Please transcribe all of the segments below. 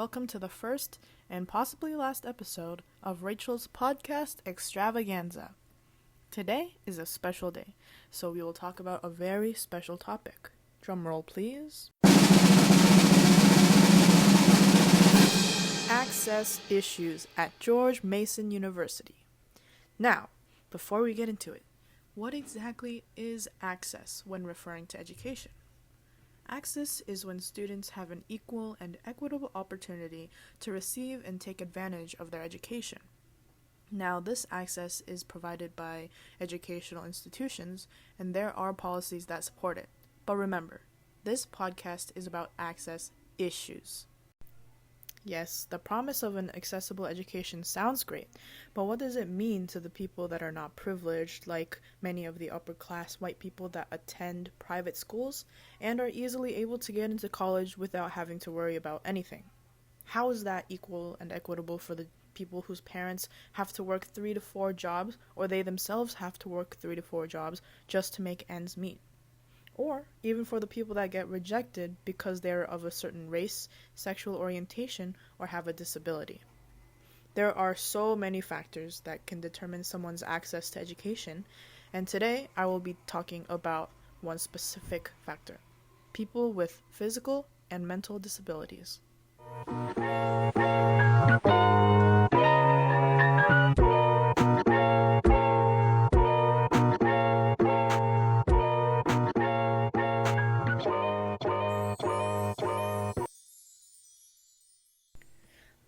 welcome to the first and possibly last episode of Rachel's podcast Extravaganza. Today is a special day, so we will talk about a very special topic. Drum roll, please. Access issues at George Mason University. Now, before we get into it, what exactly is access when referring to education? Access is when students have an equal and equitable opportunity to receive and take advantage of their education. Now, this access is provided by educational institutions, and there are policies that support it. But remember, this podcast is about access issues. Yes, the promise of an accessible education sounds great, but what does it mean to the people that are not privileged, like many of the upper-class white people that attend private schools and are easily able to get into college without having to worry about anything? How is that equal and equitable for the people whose parents have to work 3 to 4 jobs, or they themselves have to work 3 to 4 jobs just to make ends meet? Or even for the people that get rejected because they're of a certain race, sexual orientation, or have a disability. There are so many factors that can determine someone's access to education, and today I will be talking about one specific factor: people with physical and mental disabilities.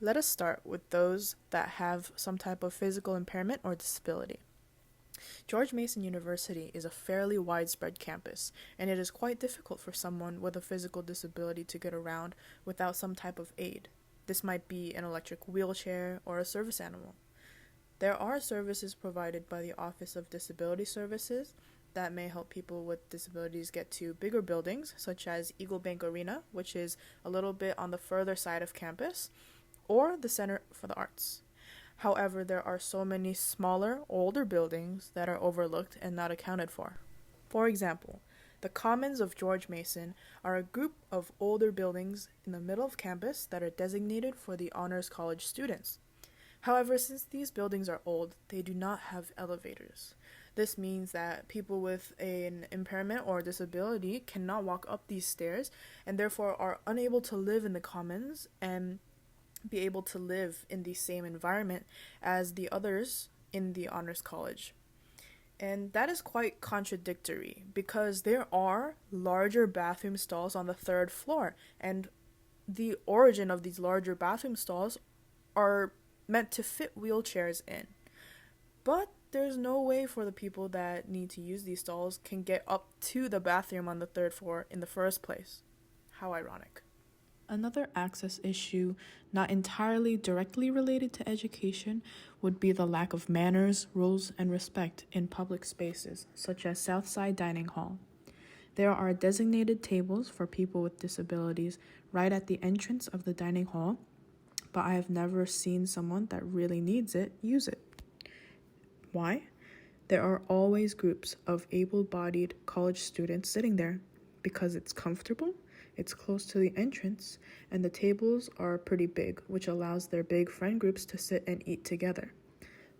Let us start with those that have some type of physical impairment or disability. George Mason University is a fairly widespread campus, and it is quite difficult for someone with a physical disability to get around without some type of aid. This might be an electric wheelchair or a service animal. There are services provided by the Office of Disability Services that may help people with disabilities get to bigger buildings, such as Eagle Bank Arena, which is a little bit on the further side of campus, or the Center for the Arts. However, there are so many smaller, older buildings that are overlooked and not accounted for. For example, the Commons of George Mason are a group of older buildings in the middle of campus that are designated for the Honors College students. However, since these buildings are old, they do not have elevators. This means that people with an impairment or disability cannot walk up these stairs and therefore are unable to live in the Commons and be able to live in the same environment as the others in the Honors College. And that is quite contradictory because there are larger bathroom stalls on the 3rd floor, and the origin of these larger bathroom stalls are meant to fit wheelchairs in. But there's no way for the people that need to use these stalls can get up to the bathroom on the 3rd floor in the first place. How ironic. Another access issue, not entirely directly related to education, would be the lack of manners, rules, and respect in public spaces, such as Southside Dining Hall. There are designated tables for people with disabilities right at the entrance of the dining hall, but I have never seen someone that really needs it use it. Why? There are always groups of able-bodied college students sitting there because it's comfortable, it's close to the entrance, and the tables are pretty big, which allows their big friend groups to sit and eat together.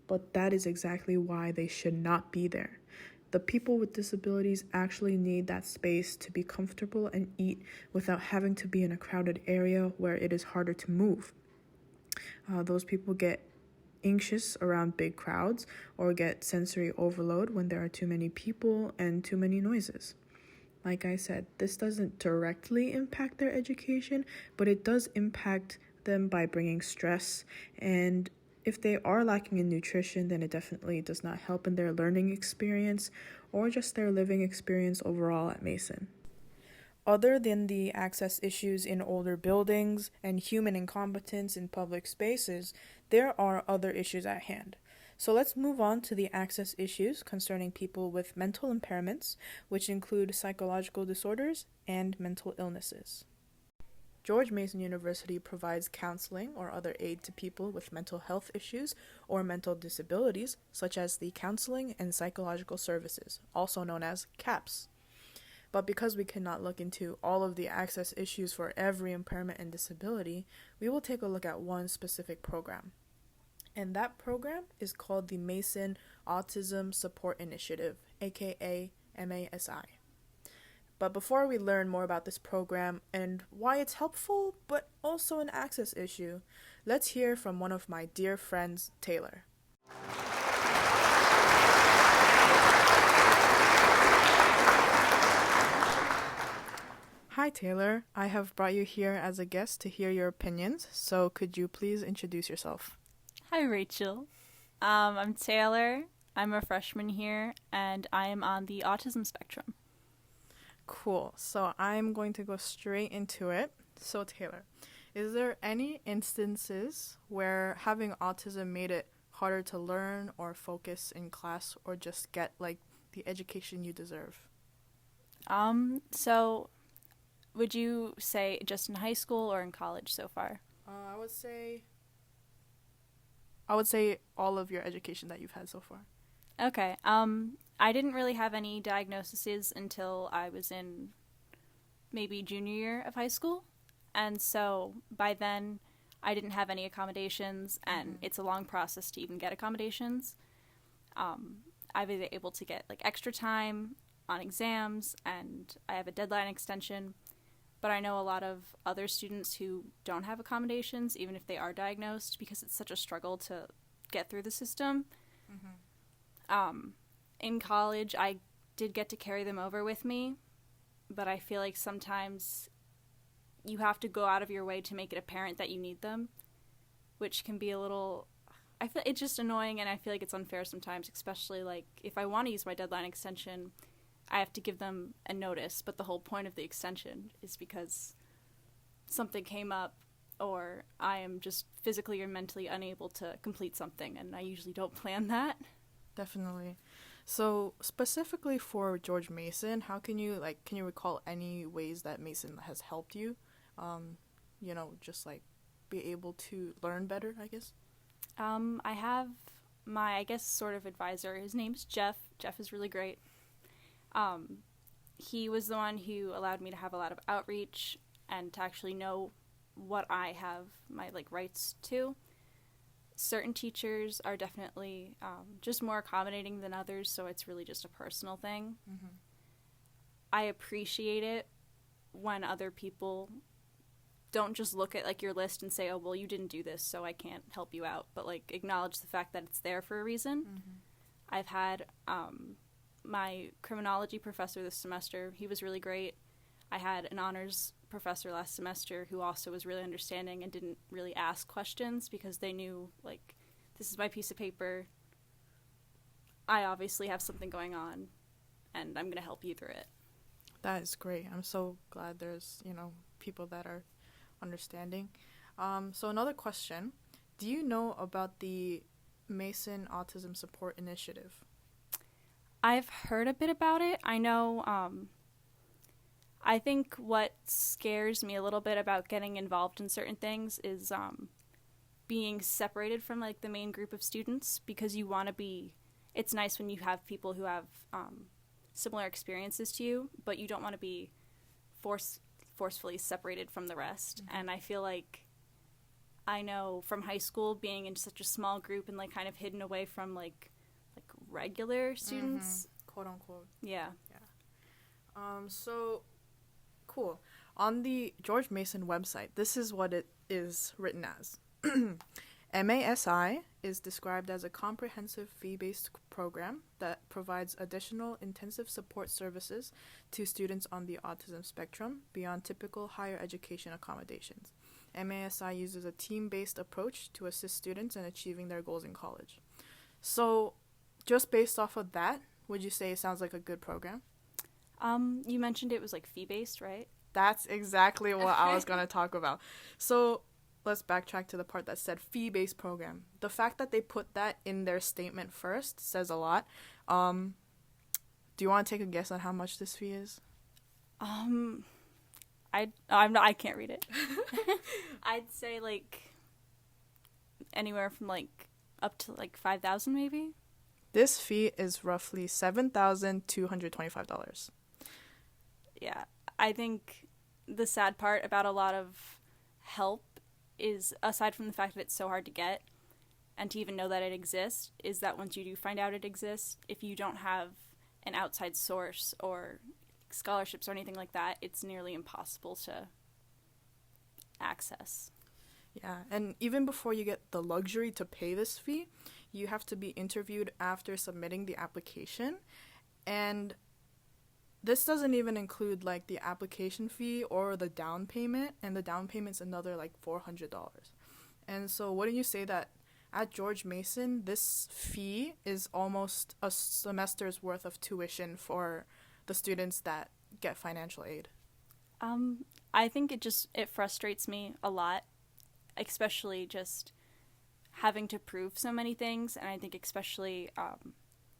But that is exactly why they should not be there. The people with disabilities actually need that space to be comfortable and eat without having to be in a crowded area where it is harder to move. Those people get anxious around big crowds or get sensory overload when there are too many people and too many noises. Like I said, this doesn't directly impact their education, but it does impact them by bringing stress. And if they are lacking in nutrition, then it definitely does not help in their learning experience or just their living experience overall at Mason. Other than the access issues in older buildings and human incompetence in public spaces, there are other issues at hand. So let's move on to the access issues concerning people with mental impairments, which include psychological disorders and mental illnesses. George Mason University provides counseling or other aid to people with mental health issues or mental disabilities, such as the Counseling and Psychological Services, also known as CAPS. But because we cannot look into all of the access issues for every impairment and disability, we will take a look at one specific program. And that program is called the Mason Autism Support Initiative, aka MASI. But before we learn more about this program and why it's helpful but also an access issue, let's hear from one of my dear friends, Taylor. Hi Taylor, I have brought you here as a guest to hear your opinions, so could you please introduce yourself? Hi Rachel, I'm Taylor, I'm a freshman here, and I am on the autism spectrum. Cool, so I'm going to go straight into it. So Taylor, is there any instances where having autism made it harder to learn or focus in class or just get like the education you deserve? So would you say just in high school or in college so far? I would say all of your education that you've had so far. Okay. I didn't really have any diagnoses until I was in maybe junior year of high school. And so by then I didn't have any accommodations, and it's a long process to even get accommodations. I was able to get like extra time on exams, and I have a deadline extension. But I know a lot of other students who don't have accommodations, even if they are diagnosed, because it's such a struggle to get through the system. In college, I did get to carry them over with me, but I feel like sometimes you have to go out of your way to make it apparent that you need them, which can be a little, I feel it's just annoying, and I feel like it's unfair sometimes, especially like if I want to use my deadline extension, I have to give them a notice, but the whole point of the extension is because something came up or I am just physically or mentally unable to complete something, and I usually don't plan that. Definitely. So specifically for George Mason, how can you recall any ways that Mason has helped you, just like be able to learn better, I guess? I have my, I guess, sort of advisor. His name's Jeff. Jeff is really great. He was the one who allowed me to have a lot of outreach and to actually know what I have my rights to. Certain teachers are definitely just more accommodating than others, so it's really just a personal thing. I appreciate it when other people don't just look at your list and say, oh, well, you didn't do this, so I can't help you out, but acknowledge the fact that it's there for a reason. I've had my criminology professor this semester. He was really great. I had an honors professor last semester who also was really understanding and didn't really ask questions because they knew, this is my piece of paper. I obviously have something going on, and I'm going to help you through it. That is great. I'm so glad there's, people that are understanding. So another question. Do you know about the Mason Autism Support Initiative? I've heard a bit about it. I know, I think what scares me a little bit about getting involved in certain things is being separated from the main group of students, because you want to be, it's nice when you have people who have similar experiences to you, but you don't want to be forcefully separated from the rest. And I feel I know from high school, being in such a small group and kind of hidden away from regular students, quote unquote. Yeah. So cool. On the George Mason website, this is what it is written as. MASI is described as a comprehensive fee-based program that provides additional intensive support services to students on the autism spectrum beyond typical higher education accommodations. MASI uses a team-based approach to assist students in achieving their goals in college. So just based off of that, would you say it sounds like a good program? You mentioned it was fee-based, right? That's exactly what I was going to talk about. So let's backtrack to the part that said fee-based program. The fact that they put that in their statement first says a lot. Do you want to take a guess on how much this fee is? I can't read it. I'd say anywhere from up to $5,000 maybe. This fee is roughly $7,225. Yeah, I think the sad part about a lot of help is, aside from the fact that it's so hard to get and to even know that it exists, is that once you do find out it exists, if you don't have an outside source or scholarships or anything like that, it's nearly impossible to access. Yeah, and even before you get the luxury to pay this fee, you have to be interviewed after submitting the application. And this doesn't even include like the application fee or the down payment, and the down payment's another like $400. And so wouldn't you say that at George Mason, this fee is almost a semester's worth of tuition for the students that get financial aid? I think it frustrates me a lot, especially just having to prove so many things, and I think especially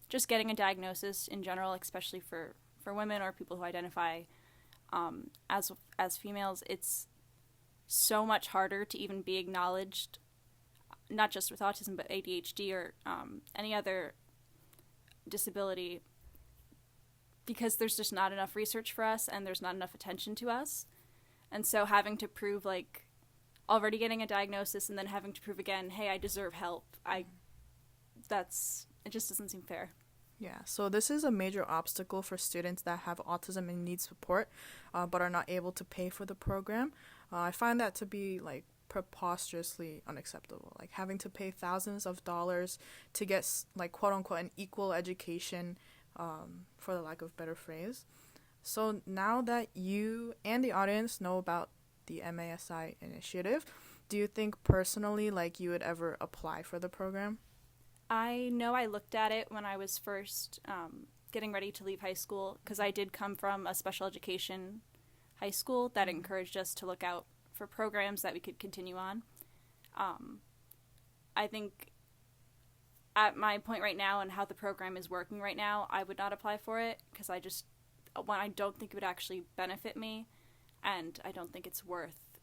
just getting a diagnosis in general, especially for women or people who identify as females, it's so much harder to even be acknowledged, not just with autism, but ADHD or any other disability, because there's just not enough research for us and there's not enough attention to us. And so having to prove, like, already getting a diagnosis and then having to prove again, hey, I deserve help, it just doesn't seem fair. Yeah, so this is a major obstacle for students that have autism and need support, but are not able to pay for the program. I find that to be, like, preposterously unacceptable. Like, having to pay thousands of dollars to get, like, quote-unquote, an equal education, for the lack of a better phrase. So now that you and the audience know about the MASI initiative, do you think personally, like, you would ever apply for the program? I know I looked at it when I was first getting ready to leave high school, because I did come from a special education high school that encouraged us to look out for programs that we could continue on. I think at my point right now and how the program is working right now, I would not apply for it, because I don't think it would actually benefit me, and I don't think it's worth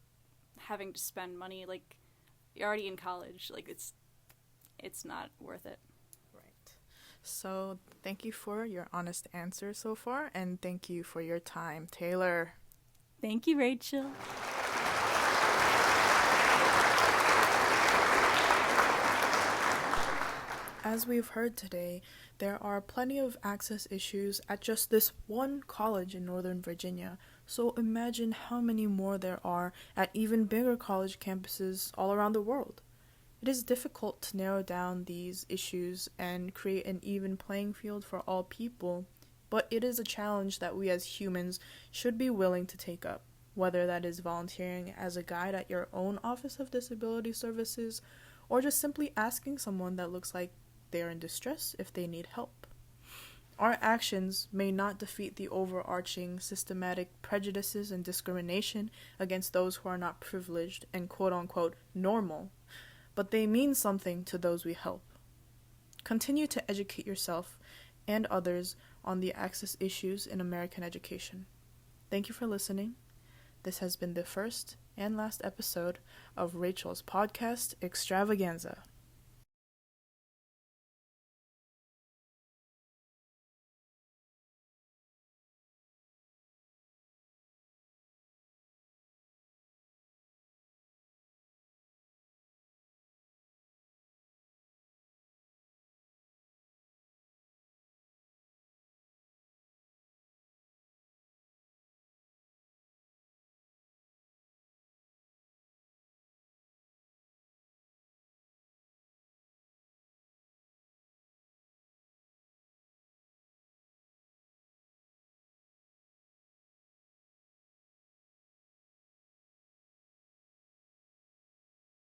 having to spend money. Like, you're already in college, like, it's not worth it. Right. So thank you for your honest answer so far, and thank you for your time, Taylor. Thank you, Rachel. As we've heard today, there are plenty of access issues at just this one college in Northern Virginia. So imagine how many more there are at even bigger college campuses all around the world. It is difficult to narrow down these issues and create an even playing field for all people, but it is a challenge that we as humans should be willing to take up, whether that is volunteering as a guide at your own Office of Disability Services, or just simply asking someone that looks like they are in distress if they need help. Our actions may not defeat the overarching systematic prejudices and discrimination against those who are not privileged and quote-unquote normal, but they mean something to those we help. Continue to educate yourself and others on the access issues in American education. Thank you for listening. This has been the first and last episode of Rachel's podcast, Extravaganza.